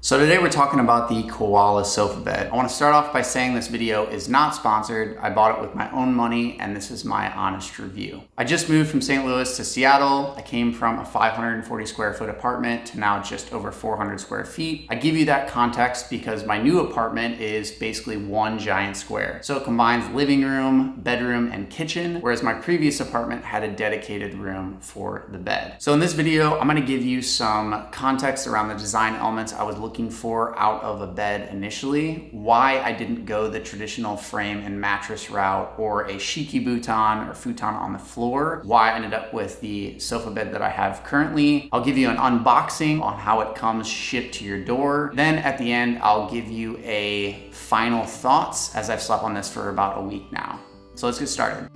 So today we're talking about the Koala sofa bed. I want to start off by saying this video is not sponsored. I bought it with my own money and this is my honest review. I just moved from St. Louis to Seattle. I came from a 540 square foot apartment to now just over 400 square feet. I give you that context because my new apartment is basically one giant square. So it combines living room, bedroom, and kitchen, whereas my previous apartment had a dedicated room for the bed. So in this video, I'm going to give you some context around the design elements I was looking for out of a bed initially, why I didn't go the traditional frame and mattress route or a shiki futon or futon on the floor, why I ended up with the sofa bed that I have currently. I'll give you an unboxing on how it comes shipped to your door. Then at the end, I'll give you a final thoughts as I've slept on this for about a week now. So let's get started.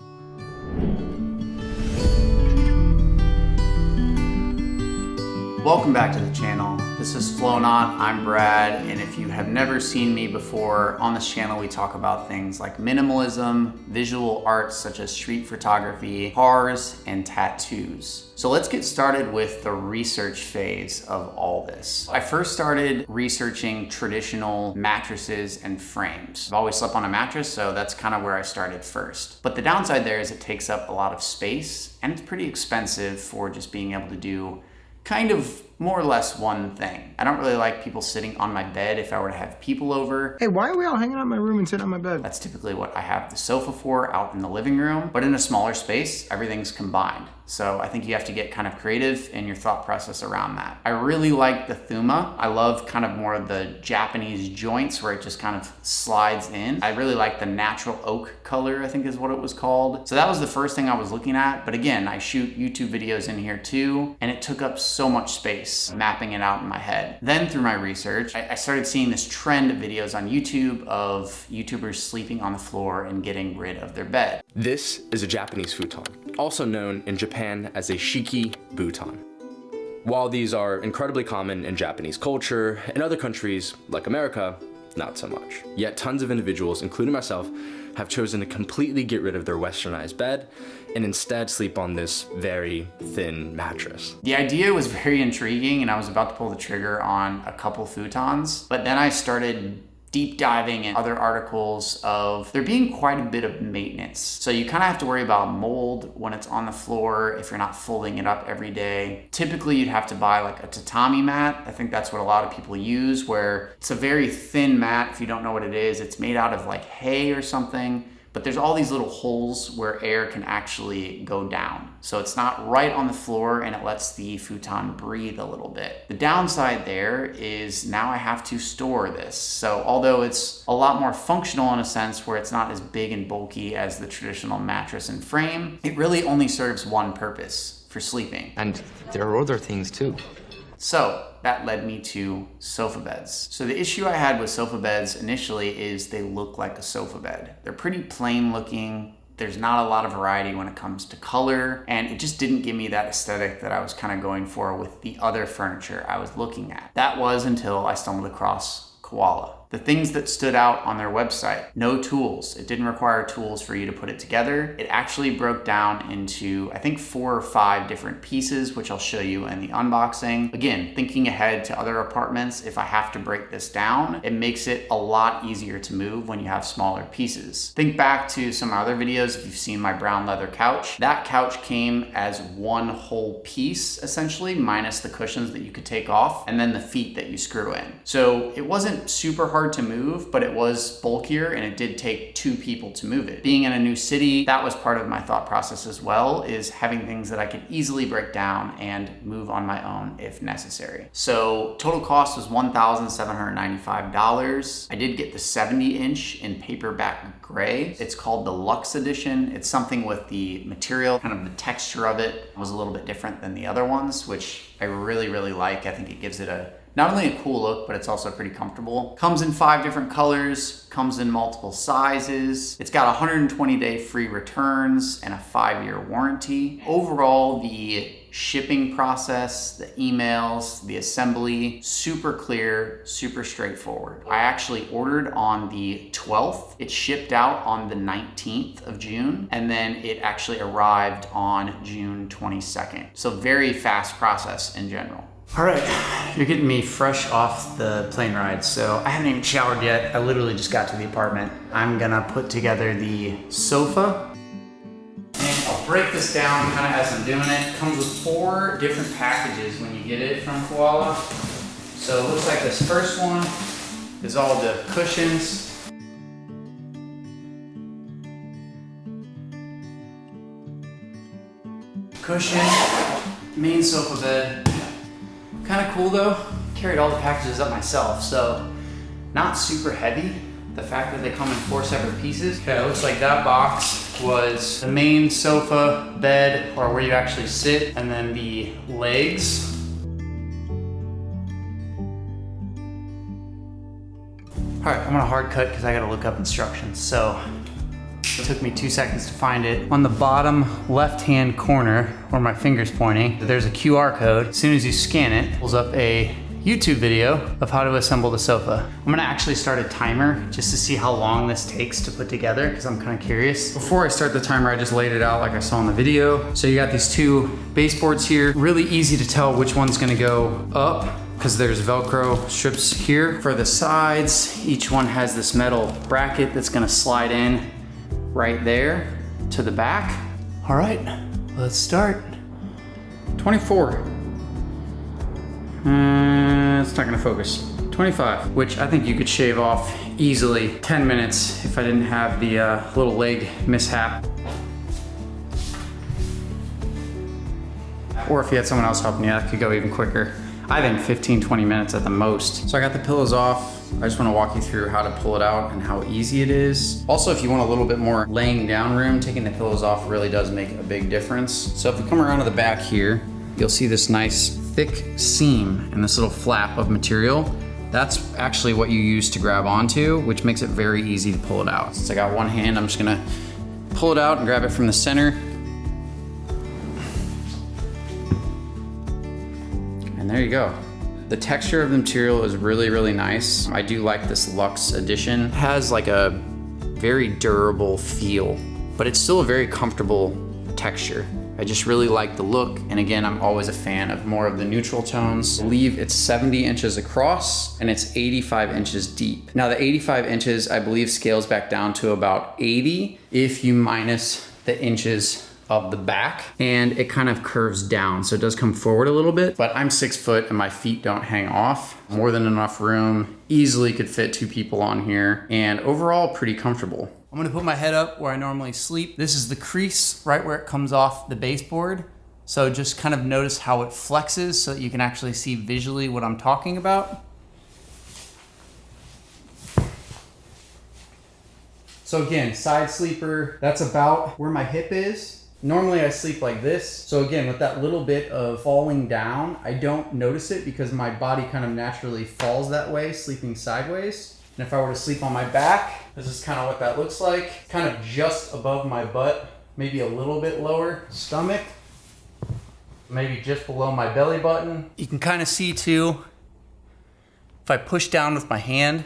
Welcome back to the channel. This is Flown On, I'm Brad, and if you have never seen me before, on this channel we talk about things like minimalism, visual arts such as street photography, cars, and tattoos. So let's get started with the research phase of all this. I first started researching traditional mattresses and frames. I've always slept on a mattress, so that's kind of where I started first. But the downside there is it takes up a lot of space, and it's pretty expensive for just being able to do kind of more or less one thing. I don't really like people sitting on my bed if I were to have people over. Hey, why are we all hanging out in my room and sitting on my bed? That's typically what I have the sofa for out in the living room, but in a smaller space, everything's combined. So I think you have to get kind of creative in your thought process around that. I really like the Thuma. I love kind of more of the Japanese joints where it just kind of slides in. I really like the natural oak color, I think is what it was called. So that was the first thing I was looking at. But again, I shoot YouTube videos in here too, and it took up so much space, mapping it out in my head. Then through my research, I started seeing this trend of videos on YouTube of YouTubers sleeping on the floor and getting rid of their bed. This is a Japanese futon, also known in Japan as a shiki futon. While these are incredibly common in Japanese culture, in other countries like America, not so much. Yet tons of individuals, including myself, have chosen to completely get rid of their westernized bed and instead sleep on this very thin mattress. The idea was very intriguing and I was about to pull the trigger on a couple futons, but then I started deep diving in other articles of there being quite a bit of maintenance. So you kind of have to worry about mold when it's on the floor if you're not folding it up every day. Typically you'd have to buy like a tatami mat. I think that's what a lot of people use, where it's a very thin mat. If you don't know what it is, it's made out of like hay or something. But there's all these little holes where air can actually go down. So it's not right on the floor and it lets the futon breathe a little bit. The downside there is now I have to store this. So although it's a lot more functional in a sense where it's not as big and bulky as the traditional mattress and frame, it really only serves one purpose: for sleeping. And there are other things too. So that led me to sofa beds. So the issue I had with sofa beds initially is they look like a sofa bed. They're pretty plain looking. There's not a lot of variety when it comes to color, and it just didn't give me that aesthetic that I was kind of going for with the other furniture I was looking at. That was until I stumbled across Koala. The things that stood out on their website: no tools. It didn't require tools for you to put it together. It actually broke down into, I think, 4 or 5 different pieces, which I'll show you in the unboxing. Again, thinking ahead to other apartments, if I have to break this down, it makes it a lot easier to move when you have smaller pieces. Think back to some other videos if you've seen my brown leather couch. That couch came as one whole piece, essentially, minus the cushions that you could take off, and then the feet that you screw in. So it wasn't super hard to move, but it was bulkier and it did take 2 people to move it. Being in a new city, that was part of my thought process as well, is having things that I could easily break down and move on my own if necessary. So total cost was $1,795. I did get the 70-inch in paperback gray. It's called the Luxe Edition. It's something with the material, kind of the texture of it was a little bit different than the other ones, which I really, really like. I think it gives it not only a cool look, but it's also pretty comfortable. Comes in 5 different colors, comes in multiple sizes. It's got 120-day free returns and a 5-year warranty. Overall, the shipping process, the emails, the assembly, super clear, super straightforward. I actually ordered on the 12th. It shipped out on the 19th of June, and then it actually arrived on June 22nd. So very fast process in general. All right, you're getting me fresh off the plane ride, so I haven't even showered yet. I literally just got to the apartment. I'm gonna put together the sofa, and I'll break this down kind of as I'm doing it. It comes with 4 different packages when you get it from Koala. So it looks like this first one is all the cushions. Cushion, main sofa bed. Kind of cool though. Carried all the packages up myself, so not super heavy. The fact that they come in 4 separate pieces. Okay, it looks like that box was the main sofa bed, or where you actually sit, and then the legs. All right, I'm gonna hard cut because I gotta look up instructions. So it took me 2 seconds to find it. On the bottom left-hand corner, where my finger's pointing, there's a QR code. As soon as you scan it, it pulls up a YouTube video of how to assemble the sofa. I'm gonna actually start a timer just to see how long this takes to put together, because I'm kind of curious. Before I start the timer, I just laid it out like I saw in the video. So you got these 2 baseboards here. Really easy to tell which one's gonna go up, because there's Velcro strips here. For the sides, each one has this metal bracket that's gonna slide in right there to the back. All right, let's start. 24. It's not gonna focus. 25, which I think you could shave off easily 10 minutes if I didn't have the little leg mishap. Or if you had someone else helping you, that could go even quicker. I think 15, 20 minutes at the most. So I got the pillows off. I just wanna walk you through how to pull it out and how easy it is. Also, if you want a little bit more laying down room, taking the pillows off really does make a big difference. So if we come around to the back here, you'll see this nice thick seam and this little flap of material. That's actually what you use to grab onto, which makes it very easy to pull it out. Since I got one hand, I'm just gonna pull it out and grab it from the center. And there you go. The texture of the material is really, really nice. I do like this Luxe edition. It has like a very durable feel, but it's still a very comfortable texture. I just really like the look. And again, I'm always a fan of more of the neutral tones. I believe it's 70 inches across and it's 85 inches deep. Now the 85 inches, I believe scales back down to about 80 if you minus the inches of the back, and it kind of curves down. So it does come forward a little bit, but I'm 6 foot and my feet don't hang off. More than enough room, easily could fit 2 people on here, and overall pretty comfortable. I'm gonna put my head up where I normally sleep. This is the crease right where it comes off the baseboard. So just kind of notice how it flexes so that you can actually see visually what I'm talking about. So again, side sleeper, that's about where my hip is. Normally I sleep like this. So again, with that little bit of falling down, I don't notice it because my body kind of naturally falls that way, sleeping sideways. And if I were to sleep on my back, this is kind of what that looks like. Kind of just above my butt, maybe a little bit lower. Stomach, maybe just below my belly button. You can kind of see too, if I push down with my hand,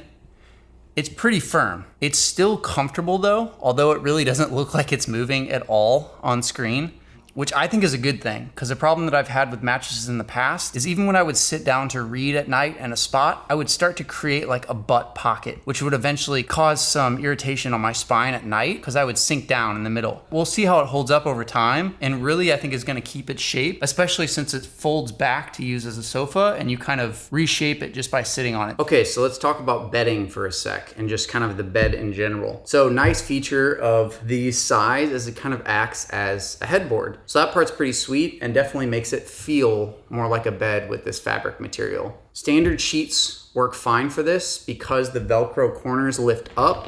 it's pretty firm. It's still comfortable though, although it really doesn't look like it's moving at all on screen, which I think is a good thing, because the problem that I've had with mattresses in the past is even when I would sit down to read at night in a spot, I would start to create like a butt pocket, which would eventually cause some irritation on my spine at night because I would sink down in the middle. We'll see how it holds up over time, and really I think is gonna keep its shape, especially since it folds back to use as a sofa and you kind of reshape it just by sitting on it. Okay, so let's talk about bedding for a sec and just kind of the bed in general. So nice feature of the size is it kind of acts as a headboard. So that part's pretty sweet and definitely makes it feel more like a bed with this fabric material. Standard sheets work fine for this because the Velcro corners lift up.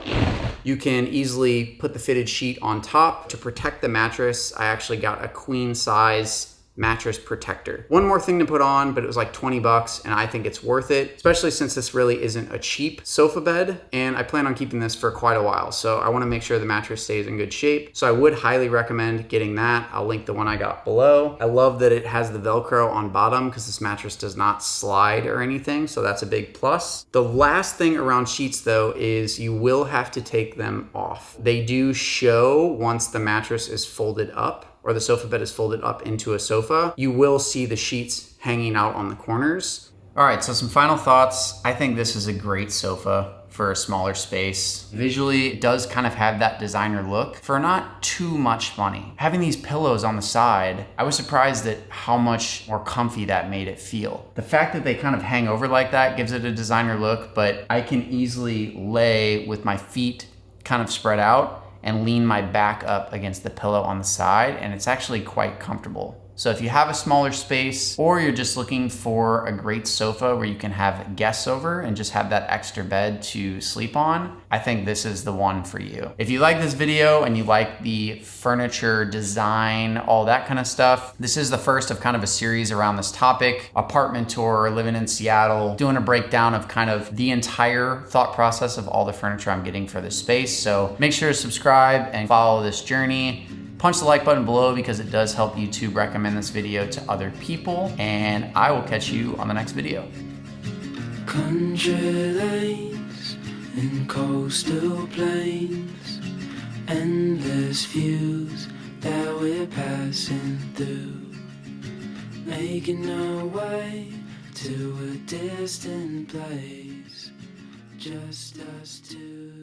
You can easily put the fitted sheet on top. To protect the mattress, I actually got a queen size mattress protector. One more thing to put on, but it was like 20 bucks and I think it's worth it, especially since this really isn't a cheap sofa bed and I plan on keeping this for quite a while. So I wanna make sure the mattress stays in good shape. So I would highly recommend getting that. I'll link the one I got below. I love that it has the Velcro on bottom because this mattress does not slide or anything. So that's a big plus. The last thing around sheets though is you will have to take them off. They do show once the mattress is folded up, or the sofa bed is folded up into a sofa, you will see the sheets hanging out on the corners. All right, so some final thoughts. I think this is a great sofa for a smaller space. Visually, it does kind of have that designer look for not too much money. Having these pillows on the side, I was surprised at how much more comfy that made it feel. The fact that they kind of hang over like that gives it a designer look, but I can easily lay with my feet kind of spread out and lean my back up against the pillow on the side, and it's actually quite comfortable. So if you have a smaller space, or you're just looking for a great sofa where you can have guests over and just have that extra bed to sleep on, I think this is the one for you. If you like this video and you like the furniture design, all that kind of stuff, this is the first of kind of a series around this topic. Apartment tour, living in Seattle, doing a breakdown of kind of the entire thought process of all the furniture I'm getting for this space. So make sure to subscribe and follow this journey. Punch the like button below because it does help YouTube recommend this video to other people, and I will catch you on the next video. Country lanes and coastal plains, endless views that we're passing through, making our way to a distant place, just us two.